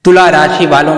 तुला राशि वालों,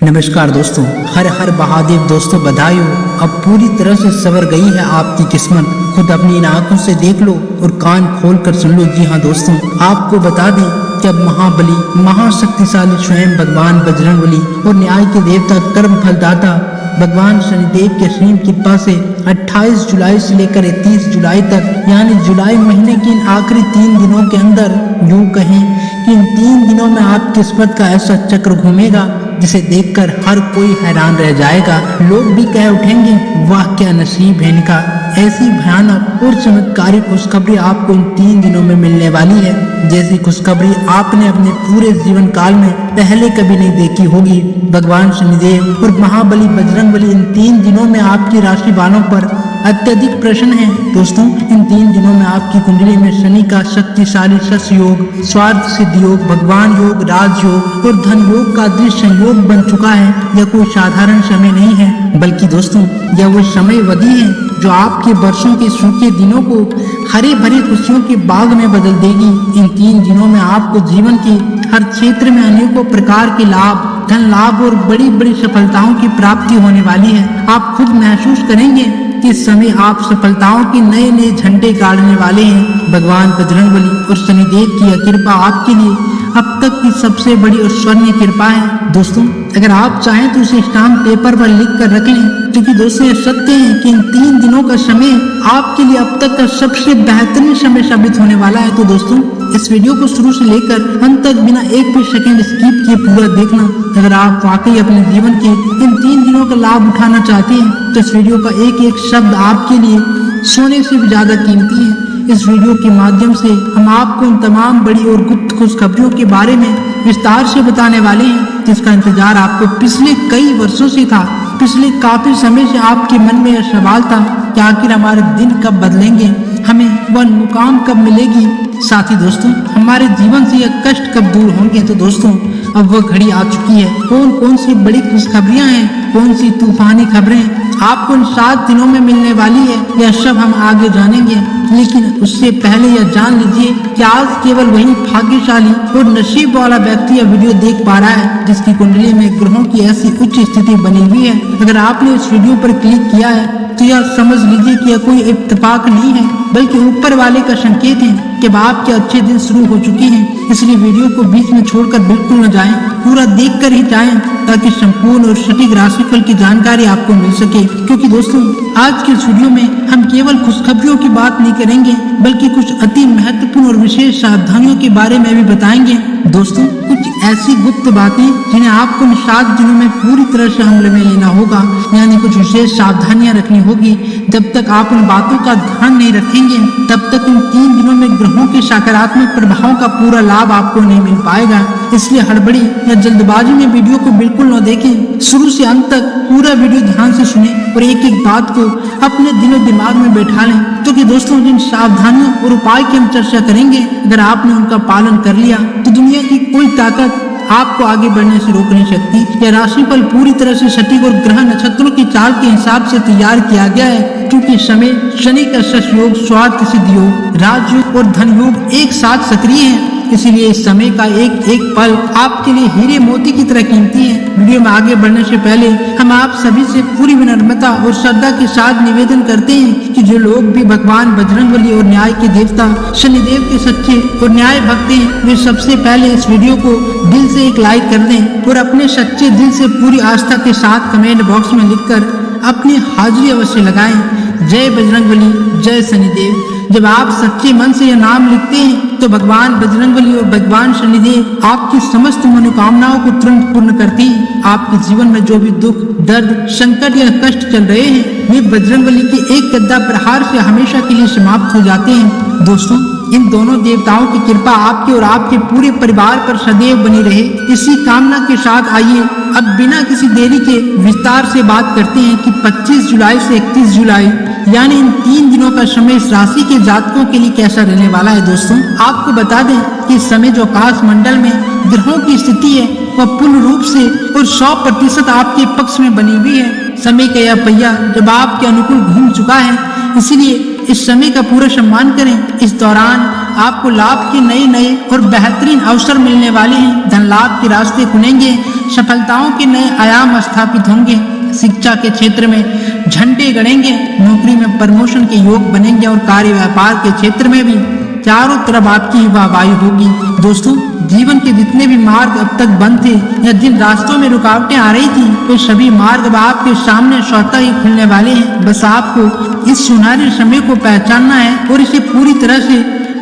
नमस्कार दोस्तों, हर हर महादेव दोस्तों, बधाई हो। अब पूरी तरह से संवर गई है आपकी किस्मत। खुद अपनी इन आंखों से देख लो और कान खोल कर सुन लो। जी हाँ दोस्तों, आपको बता दें कि अब महाबली महाशक्तिशाली स्वयं भगवान बजरंगबली और न्याय के देवता कर्म फलदाता भगवान शनिदेव के असीम कृपा से 28 जुलाई से लेकर 30 जुलाई तक, यानी जुलाई महीने के इन आखिरी 3 दिनों के अंदर, यूं कहें कि इन 3 दिनों में आप किस्मत का ऐसा चक्र घूमेगा जिसे देखकर हर कोई हैरान रह जाएगा। लोग भी कह उठेंगे, वाह क्या नसीब है इनका। ऐसी भयानक और चमत्कारी खुशखबरी आपको इन 3 दिनों में मिलने वाली है, जैसी खुशखबरी आपने अपने पूरे जीवन काल में पहले कभी नहीं देखी होगी। भगवान शनिदेव और महाबली बजरंगबली इन 3 दिनों में आपकी राशि वालों पर अत्यधिक प्रसन्न है। दोस्तों, इन 3 दिनों में आपकी कुंडली में शनि का शक्तिशाली शश योग, स्वार्थ सिद्धि योग, भगवान योग, राजयोग और धन योग का दृश्य संयोग बन चुका है। यह कोई साधारण समय नहीं है, बल्कि दोस्तों यह वो समय वधी है जो आपके वर्षों के सूखे दिनों को हरे भरे खुशियों के बाग में बदल देगी। इन 3 दिनों में आपको जीवन के हर क्षेत्र में अनेकों प्रकार के लाभ, धन लाभ और बड़ी बड़ी सफलताओं की प्राप्ति होने वाली है। आप खुद महसूस करेंगे कि इस समय आप सफलताओं के नए नए झंडे गाड़ने वाले हैं। भगवान बजरंगबली और शनिदेव की यह कृपा आपके लिए अब तक की सबसे बड़ी और स्वर्णीय कृपा है। दोस्तों, अगर आप चाहें तो उसे स्टाम्प पेपर पर लिख कर रख लें, क्योंकि दोस्तों ये सत्य है कि इन 3 दिनों का समय आपके लिए अब तक का सबसे बेहतरीन समय साबित होने वाला है। तो दोस्तों, इस वीडियो को शुरू से लेकर अंत तक बिना एक भी सेकंड स्किप किए पूरा देखना। अगर आप वाकई अपने जीवन के इन 3 दिनों का लाभ उठाना चाहते हैं तो इस वीडियो का एक एक शब्द आपके लिए सोने से भी ज्यादा कीमती है। इस वीडियो के माध्यम से हम आपको इन तमाम बड़ी और गुप्त खुशखबरियों के बारे में विस्तार से बताने वाले हैं, जिसका इंतजार आपको पिछले कई वर्षों से था। पिछले काफी समय से आपके मन में यह सवाल था कि आखिर हमारे दिन कब बदलेंगे, हमें वह मुकाम कब मिलेगी, साथ ही दोस्तों हमारे जीवन से यह कष्ट कब दूर होंगे। तो दोस्तों, अब वह घड़ी आ चुकी है। कौन कौन सी बड़ी खुशखबरियां हैं, कौन सी तूफानी खबरें आपको इन 7 दिनों में मिलने वाली है, यह सब हम आगे जानेंगे। लेकिन उससे पहले यह जान लीजिए कि आज केवल वही भाग्यशाली और नसीब वाला व्यक्ति यह वीडियो देख पा रहा है जिसकी कुंडली में ग्रहों की ऐसी उच्च स्थिति बनी हुई है। अगर आपने इस वीडियो पर क्लिक किया है तो यह समझ लीजिए कि यह कोई इत्तेफाक नहीं है, बल्कि ऊपर वाले का संकेत है कि अब आपके अच्छे दिन शुरू हो चुके हैं। इसलिए वीडियो को बीच में छोड़कर बिल्कुल न जाएं, पूरा देखकर ही जाएं, ताकि संपूर्ण और सटीक राशिफल की जानकारी आपको मिल सके। क्योंकि दोस्तों, आज के इस वीडियो में हम केवल खुशखबरियों की बात नहीं करेंगे, बल्कि कुछ अति महत्वपूर्ण और विशेष सावधानियों के बारे में भी बताएंगे। दोस्तों, कुछ ऐसी गुप्त बातें जिन्हें आपको इन 7 दिनों में पूरी तरह से अमल में लेना होगा, यानी कुछ विशेष सावधानियां रखनी होगी। जब तक आप उन बातों का ध्यान नहीं रखेंगे, तब तक इन 3 दिनों में ग्रहों के सकारात्मक प्रभावों का पूरा लाभ आपको नहीं मिल पाएगा। इसलिए हड़बड़ी या जल्दबाजी में वीडियो को बिल्कुल न देखें। शुरू से अंत तक पूरा वीडियो ध्यान से सुने और एक एक बात को अपने दिलो दिमाग में बैठा लें, क्योंकि दोस्तों जिन सावधानियों और उपाय की हम चर्चा करेंगे, अगर आपने उनका पालन कर लिया तो दुनिया की कोई ताकत आपको आगे बढ़ने से रोक नहीं सकती। यह राशिफल पूरी तरह से सटीक और ग्रह नक्षत्रों की चाल के हिसाब से तैयार किया गया है, क्योंकि समय शनि का शश योग, स्वार्थ सिद्धि योग, राजयोग और धन योग एक साथ सक्रिय है। इसीलिए इस समय का एक एक पल आपके लिए हीरे मोती की तरह कीमती है। वीडियो में आगे बढ़ने से पहले हम आप सभी से पूरी विनम्रता और श्रद्धा के साथ निवेदन करते हैं कि जो लोग भी भगवान बजरंगबली और न्याय के देवता शनिदेव के सच्चे और न्याय भक्त हैं, वे सबसे पहले इस वीडियो को दिल से एक लाइक कर दें और अपने सच्चे दिल से पूरी आस्था के साथ कमेंट बॉक्स में लिखकर अपनी हाजिरी अवश्य लगाएं। जय बजरंगबली, जय शनिदेव। जब आप सच्चे मन से यह नाम लिखते हैं तो भगवान बजरंगबली और भगवान शनिदेव आपकी समस्त मनोकामनाओं को तुरंत पूर्ण करती हैं। आपके जीवन में जो भी दुख, दर्द, संकट या कष्ट चल रहे हैं, वे बजरंगबली के एक गदा प्रहार से हमेशा के लिए समाप्त हो जाते हैं। दोस्तों, इन दोनों देवताओं की कृपा आपके और आपके पूरे परिवार पर सदैव बनी रहे, इसी कामना के साथ आइए अब बिना किसी देरी के विस्तार से बात करते हैं कि 25 जुलाई से 31 जुलाई यानी इन 3 दिनों का समय इस राशि के जातकों के लिए कैसा रहने वाला है। दोस्तों, आपको बता दें कि इस समय जो आकाश मंडल में ग्रहों की स्थिति है वह पूर्ण रूप से और 100% आपके पक्ष में बनी हुई है। समय का यह पहिया जब आपके अनुकूल घूम चुका है, इसलिए इस समय का पूरा सम्मान करें। इस दौरान आपको लाभ के नए और बेहतरीन अवसर मिलने वाले हैं। धन लाभ के रास्ते खुलेंगे, सफलताओं के नए आयाम स्थापित होंगे। शिक्षा के क्षेत्र में झंडे गड़ेंगे, नौकरी में प्रमोशन के योग बनेंगे और कार्य व्यापार के क्षेत्र में भी चारों तरफ आपकी वाहवाही होगी। दोस्तों, जीवन के जितने भी मार्ग अब तक बंद थे या जिन रास्तों में रुकावटें आ रही थी, वे सभी मार्ग अब आपके सामने स्वतः ही खुलने वाले हैं। बस आपको इस सुनहरे समय को पहचानना है और इसे पूरी तरह से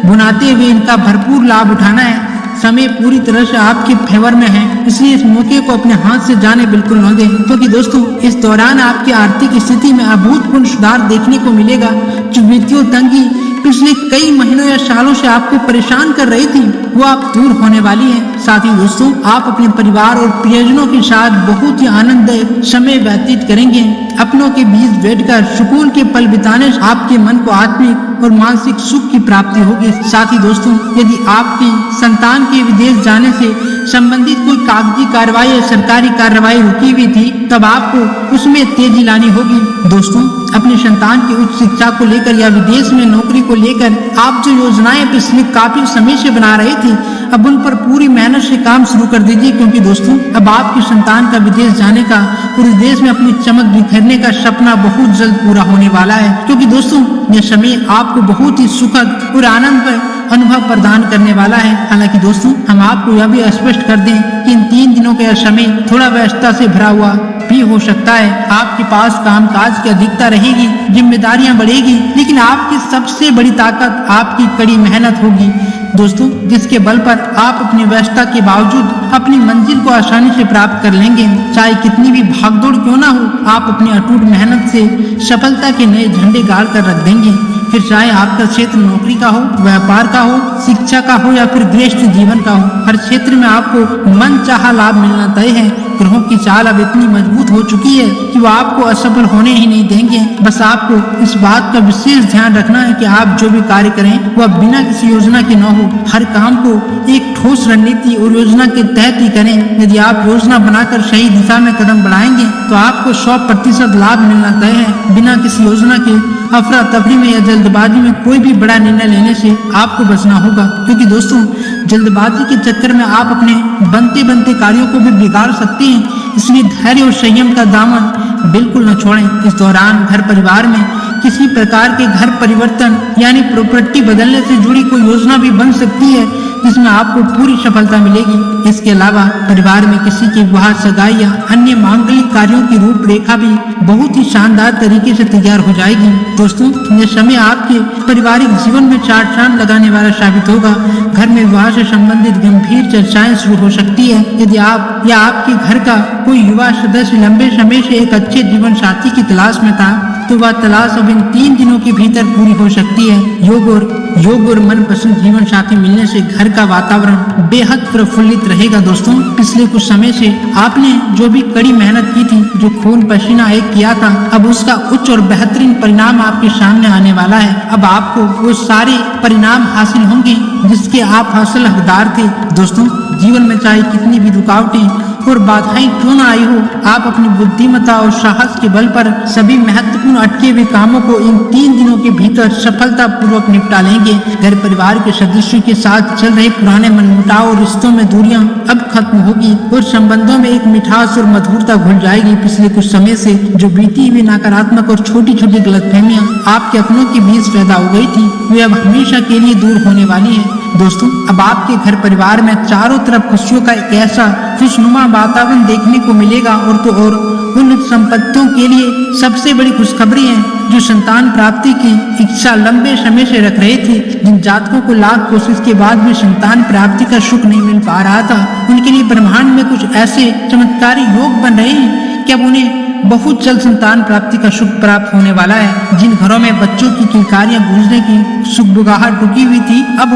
बुनाते हुए इनका भरपूर लाभ उठाना है। समय पूरी तरह से आपके फेवर में है, इसलिए इस मौके को अपने हाथ से जाने बिल्कुल न दें, क्योंकि दोस्तों इस दौरान आपकी आर्थिक स्थिति में अभूतपूर्व सुधार देखने को मिलेगा। जो वित्तीय तंगी पिछले कई महीनों या सालों से आपको परेशान कर रही थी, वो आप दूर होने वाली है। साथ ही दोस्तों, आप अपने परिवार और प्रियजनों के साथ बहुत ही आनंददायक समय व्यतीत करेंगे। अपनों के बीच बैठकर सुकून के पल बिताने से आपके मन को आत्मिक और मानसिक सुख की प्राप्ति होगी। साथ ही दोस्तों, यदि आपकी संतान के विदेश जाने से संबंधित कोई कागजी कार्रवाई या सरकारी कार्रवाई रुकी हुई थी, तब आपको उसमें तेजी लानी होगी। दोस्तों, अपनी संतान की उच्च शिक्षा को लेकर या विदेश में नौकरी को लेकर आप जो योजनाएं पिछले काफी समय से बना रहे थे, अब उन पर पूरी मेहनत से काम शुरू कर दीजिए, क्योंकि दोस्तों अब आपकी संतान का विदेश जाने का और इस देश में अपनी चमक बिखेरने का सपना बहुत जल्द पूरा होने वाला है। क्योंकि दोस्तों यह समय आपको बहुत ही सुखद और आनंद अनुभव प्रदान करने वाला है। हालांकि दोस्तों, हम आपको यह भी स्पष्ट कर दें कि इन 3 दिनों का समय थोड़ा व्यस्तता से भरा हुआ भी हो सकता है। आपके पास कामकाज की अधिकता रहेगी, जिम्मेदारियां बढ़ेगी, लेकिन आपकी सबसे बड़ी ताकत आपकी कड़ी मेहनत होगी दोस्तों, जिसके बल पर आप अपनी व्यस्तता के बावजूद अपनी मंजिल को आसानी से प्राप्त कर लेंगे। चाहे कितनी भी भागदौड़ क्यों ना हो, आप अपनी अटूट मेहनत से सफलता के नए झंडे गाड़ कर रख देंगे। फिर चाहे आपका क्षेत्र नौकरी का हो, व्यापार का हो, शिक्षा का हो या फिर गृहस्थ जीवन का हो, हर क्षेत्र में आपको मन चाहा लाभ मिलना तय है। ग्रहों की चाल अब इतनी मजबूत हो चुकी है कि वो आपको असफल होने ही नहीं देंगे। बस आपको इस बात का विशेष ध्यान रखना है कि आप जो भी कार्य करें वह बिना किसी योजना के न हो। हर काम को एक ठोस रणनीति और योजना के तहत ही करें। यदि आप योजना बनाकर सही दिशा में कदम बढ़ाएंगे तो आपको 100% लाभ मिलना तय है। बिना किसी योजना के अफरा तफरी में या जल्दबाजी में कोई भी बड़ा निर्णय लेने से आपको बचना होगा, क्योंकि दोस्तों जल्दबाजी के चक्कर में आप अपने बनते कार्यों को भी बिगाड़ सकते हैं। इसलिए धैर्य और संयम का दामन बिल्कुल न छोड़ें। इस दौरान घर परिवार में किसी प्रकार के घर परिवर्तन यानी प्रॉपर्टी बदलने से जुड़ी कोई योजना भी बन सकती है, जिसमें आपको पूरी सफलता मिलेगी। इसके अलावा परिवार में किसी की विवाह, सगाई या अन्य मांगलिक कार्यों की रूपरेखा भी बहुत ही शानदार तरीके से तैयार हो जाएगी। दोस्तों, यह समय आपके पारिवारिक जीवन में चार चांद लगाने वाला साबित होगा। घर में विवाह से संबंधित गंभीर चर्चाएं शुरू हो सकती है। यदि आप या आपके घर का कोई युवा सदस्य लंबे समय से एक अच्छे जीवन साथी की तलाश में था, तो वह तलाश अब इन 3 दिनों के भीतर पूरी हो सकती है। योग और मनपसंद जीवन साथी मिलने से घर का वातावरण बेहद प्रफुल्लित रहेगा। दोस्तों, पिछले कुछ समय से आपने जो भी कड़ी मेहनत की थी, जो खून पसीना एक किया था, अब उसका उच्च और बेहतरीन परिणाम आपके सामने आने वाला है। अब आपको वो सारे परिणाम हासिल होंगे जिसके आप हासिल हकदार थे। दोस्तों, जीवन में चाहे कितनी भी रुकावटें और बाधाएं क्यों न आई हो, आप अपनी बुद्धिमत्ता और साहस के बल पर सभी महत्वपूर्ण अटके हुए कामों को इन 3 दिनों के भीतर सफलता पूर्वक निपटा लेंगे। घर परिवार के सदस्यों के साथ चल रहे पुराने मनमुटाव और रिश्तों में दूरियां अब खत्म होगी और संबंधों में एक मिठास और मधुरता घुल जाएगी। पिछले कुछ समय से जो बीती हुई नकारात्मक और छोटी छोटी गलतफहमियां आपके अपनों के बीच पैदा हो गई थी, वे अब हमेशा के लिए दूर होने वाली है। दोस्तों, अब आपके घर परिवार में चारों तरफ खुशियों का एक ऐसा खुशनुमा वातावरण देखने को मिलेगा। और उन संपत्तियों के लिए सबसे बड़ी खुशखबरी है जो संतान प्राप्ति की इच्छा लंबे समय से रख रहे थे। जिन जातकों को लाख कोशिश के बाद भी संतान प्राप्ति का सुख नहीं मिल पा रहा था, उनके लिए ब्रह्मांड में कुछ ऐसे चमत्कारी योग बन रहे हैं कि अब उन्हें बहुत जल्द संतान प्राप्ति का सुख प्राप्त होने वाला है। जिन घरों में बच्चों की किलकारियां गूंजने की सुगबुगाहट रुकी हुई थी, अब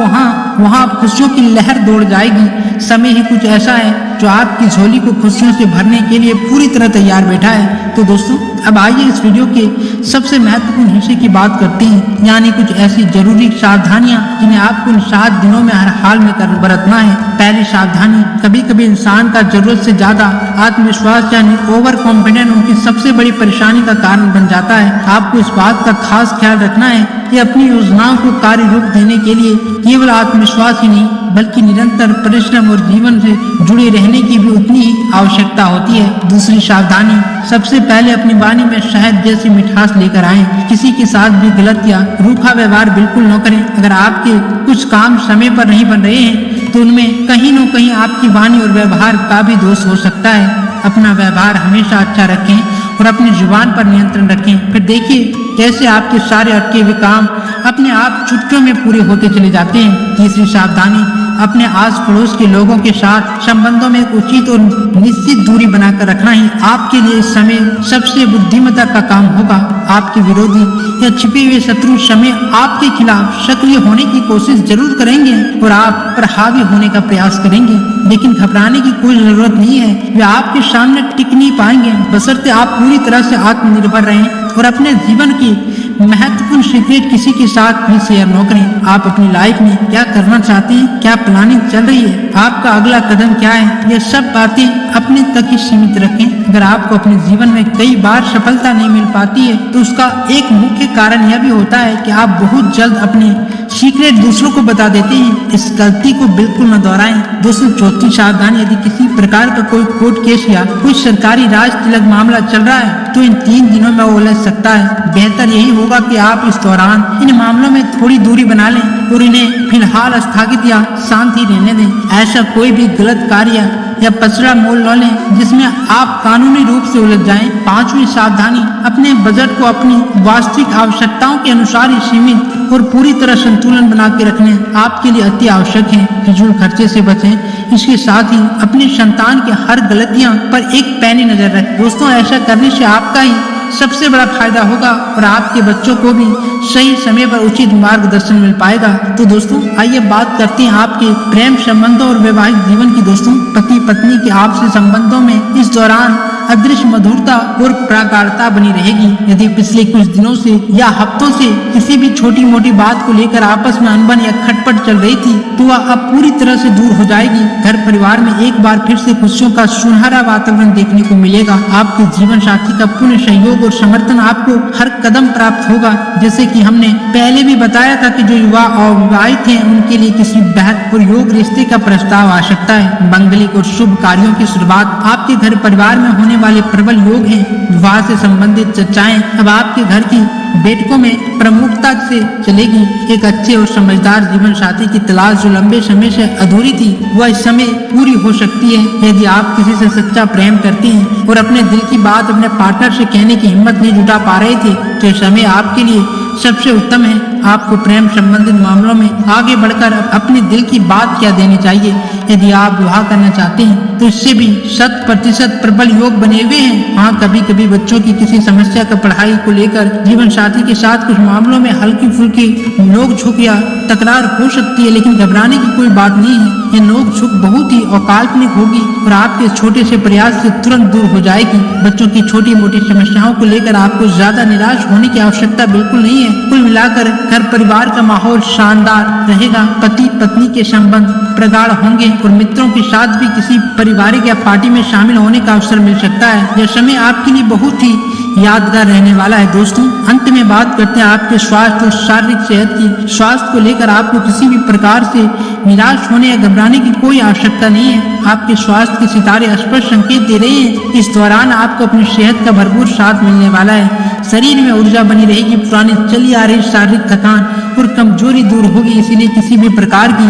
वहां खुशियों की लहर दौड़ जाएगी। समय ही कुछ ऐसा है जो आपकी झोली को खुशियों से भरने के लिए पूरी तरह तैयार बैठा है। तो दोस्तों, अब आइए इस वीडियो के सबसे महत्वपूर्ण हिस्से की बात करते हैं, यानी कुछ ऐसी जरूरी सावधानियां जिन्हें आपको इन 7 दिनों में हर हाल में बरतना है। पहली सावधानी, कभी कभी इंसान का जरूरत से ज्यादा आत्मविश्वास यानी ओवर कॉन्फिडेंस उनकी सबसे बड़ी परेशानी का कारण बन जाता है। आपको इस बात का खास ख्याल रखना है ये अपनी योजनाओं को कार्य रूप देने के लिए केवल आत्मविश्वास ही नहीं बल्कि निरंतर परिश्रम और जीवन से जुड़े रहने की भी उतनी ही आवश्यकता होती है। दूसरी सावधानी, सबसे पहले अपनी वाणी में शहद जैसी मिठास लेकर आएं। किसी के साथ भी गलत या रूखा व्यवहार बिल्कुल न करें। अगर आपके कुछ काम समय पर नहीं बन रहे हैं तो उनमें कहीं न कहीं आपकी वाणी और व्यवहार का भी दोष हो सकता है। अपना व्यवहार हमेशा अच्छा रखें और अपनी जुबान पर नियंत्रण रखें। फिर देखिए कैसे आपके सारे अटके हुए काम अपने आप चुटकियों में पूरे होते चले जाते हैं। तीसरी सावधानी, अपने आस पड़ोस के लोगों के साथ संबंधों में एक उचित और निश्चित दूरी बनाकर रखना ही आपके लिए इस समय सबसे बुद्धिमत्ता का काम होगा। आपके विरोधी या छिपे हुए शत्रु समय आपके खिलाफ सक्रिय होने की कोशिश जरूर करेंगे और आप पर हावी होने का प्रयास करेंगे, लेकिन घबराने की कोई जरूरत नहीं है। वे आपके सामने टिक नहीं पाएंगे बशर्ते आप पूरी तरह से आत्मनिर्भर रहें और अपने जीवन की महत्वपूर्ण सीक्रेट किसी के साथ भी शेयर न करें। आप अपनी लाइफ में क्या करना चाहते हैं, क्या प्लानिंग चल रही है, आपका अगला कदम क्या है, ये सब बातें अपने तक ही सीमित रखें। अगर आपको अपने जीवन में कई बार सफलता नहीं मिल पाती है तो उसका एक मुख्य कारण यह भी होता है कि आप बहुत जल्द अपने सीक्रेट दूसरों को बता देते हैं। इस गलती को बिल्कुल न दोहराएं। दोस्तों, चौथी सावधानी, यदि किसी प्रकार का कोई कोर्ट केस या कोई सरकारी राज तिलक मामला चल रहा है तो इन 3 दिनों में वो उलझ सकता है। बेहतर यही होगा कि आप इस दौरान इन मामलों में थोड़ी दूरी बना लें और इन्हें फिलहाल स्थगित या शांति रहने दें। ऐसा कोई भी गलत कार्य या पसरा मोल न लें जिसमें आप कानूनी रूप से उलझ जाएं। पांचवी सावधानी, अपने बजट को अपनी वास्तविक आवश्यकताओं के अनुसार ही सीमित और पूरी तरह संतुलन बना के रखने आपके लिए अति आवश्यक है। फिजूल खर्चे से बचें। इसके साथ ही अपनी संतान के हर गलतियां पर एक पैनी नजर रखें। दोस्तों, ऐसा करने से आपका ही सबसे बड़ा फायदा होगा और आपके बच्चों को भी सही समय पर उचित मार्गदर्शन मिल पाएगा। तो दोस्तों, आइए बात करते हैं आपके प्रेम संबंधों और वैवाहिक जीवन की। दोस्तों, पति पत्नी के आपसी संबंधों में इस दौरान अदृश्य मधुरता और प्रगाढ़ता बनी रहेगी। यदि पिछले कुछ दिनों से या हफ्तों से किसी भी छोटी मोटी बात को लेकर आपस में अनबन या खटपट चल रही थी तो वह अब पूरी तरह से दूर हो जाएगी। घर परिवार में एक बार फिर से खुशियों का सुनहरा वातावरण देखने को मिलेगा। आपके जीवन साथी का पूर्ण सहयोग और समर्थन आपको हर कदम प्राप्त होगा। जैसे कि हमने पहले भी बताया था कि जो युवा अविवाहित हैं उनके लिए किसी बेहद और योग रिश्ते का प्रस्ताव आ सकता है। मंगलिक और शुभ कार्यों की शुरुआत आपके घर परिवार में होने वाले प्रबल योग हैं। विवाह से संबंधित चर्चाएं अब आपके घर की बैठकों में प्रमुखता से चलेगी। एक अच्छे और समझदार जीवन साथी की तलाश जो लंबे समय से अधूरी थी वह इस समय पूरी हो सकती है। यदि आप किसी से सच्चा प्रेम करते हैं और अपने दिल की बात अपने पार्टनर से कहने की हिम्मत नहीं जुटा पा रहे थे तो यह समय आपके लिए सबसे उत्तम है। आपको प्रेम संबंधित मामलों में आगे बढ़कर अपने दिल की बात क्या देनी चाहिए। यदि आप विवाह करना चाहते हैं तो इससे भी 100% प्रबल योग बने हुए हैं। हाँ, कभी कभी बच्चों की किसी समस्या का पढ़ाई को लेकर जीवन साथी के साथ कुछ मामलों में हल्की फुल्की नोक झोंक या तकरार हो सकती है, लेकिन घबराने की कोई बात नहीं है। ये नोक झोंक बहुत ही अकाल्पनिक होगी और आपके छोटे से प्रयास से तुरंत दूर हो जाएगी। बच्चों की छोटी मोटी समस्याओं को लेकर आपको ज्यादा निराश होने की आवश्यकता बिल्कुल नहीं है। कुल मिलाकर घर परिवार का माहौल शानदार रहेगा। पति पत्नी के संबंध प्रगाढ़ होंगे और मित्रों के साथ भी किसी पारिवारिक या पार्टी में शामिल होने का अवसर मिल सकता है। यह समय आपके लिए बहुत ही यादगार रहने वाला है। दोस्तों, अंत में बात करते हैं आपके स्वास्थ्य और शारीरिक सेहत की। स्वास्थ्य को लेकर आपको किसी भी प्रकार से निराश होने या घबराने की कोई आवश्यकता नहीं है। आपके स्वास्थ्य के सितारे स्पष्ट संकेत दे रहे हैं। इस दौरान आपको अपनी सेहत का भरपूर साथ मिलने वाला है। शरीर में ऊर्जा बनी रहेगी। पुरानी चली आ रही शारीरिक थकान और कमजोरी दूर होगी। इसीलिए किसी भी प्रकार की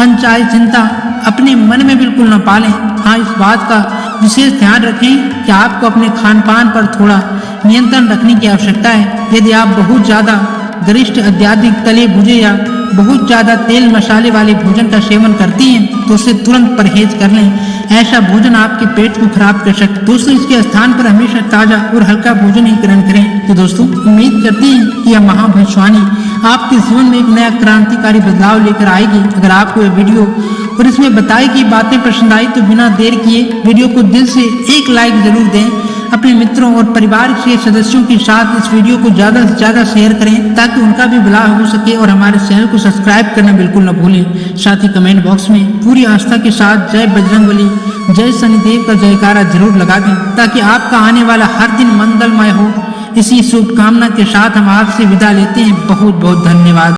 अनचाही चिंता अपने मन में बिल्कुल न पालें। हाँ, इस बात का विशेष ध्यान रखें कि आपको अपने खान पान पर थोड़ा नियंत्रण रखने की आवश्यकता है। यदि आप बहुत ज्यादा गरिष्ठ अत्यधिक तले भुजे या बहुत ज्यादा तेल मसाले वाले भोजन का सेवन करती हैं तो उससे तुरंत परहेज कर लें। ऐसा भोजन आपके पेट को खराब कर सकता है। दोस्तों, इसके स्थान पर हमेशा ताजा और हल्का भोजन ही ग्रहण करें। तो दोस्तों, उम्मीद करते हैं कि यह महाभविष्यवाणी आपके जीवन में एक नया क्रांतिकारी बदलाव लेकर आएगी। अगर आपको यह वीडियो और इसमें बताई गई बातें पसंद आई तो बिना देर किए वीडियो को दिल से एक लाइक जरूर दें। अपने मित्रों और परिवार के सदस्यों के साथ इस वीडियो को ज्यादा से ज्यादा शेयर करें ताकि उनका भी भला हो सके और हमारे चैनल को सब्सक्राइब करना बिल्कुल न भूलें। साथ ही कमेंट बॉक्स में पूरी आस्था के साथ जय बजरंगबली, जय शनिदेव का जयकारा जरूर लगा दें ताकि आपका आने वाला हर दिन मंगलमय हो। इसी शुभकामना के साथ हम आपसे विदा लेते हैं। बहुत बहुत धन्यवाद।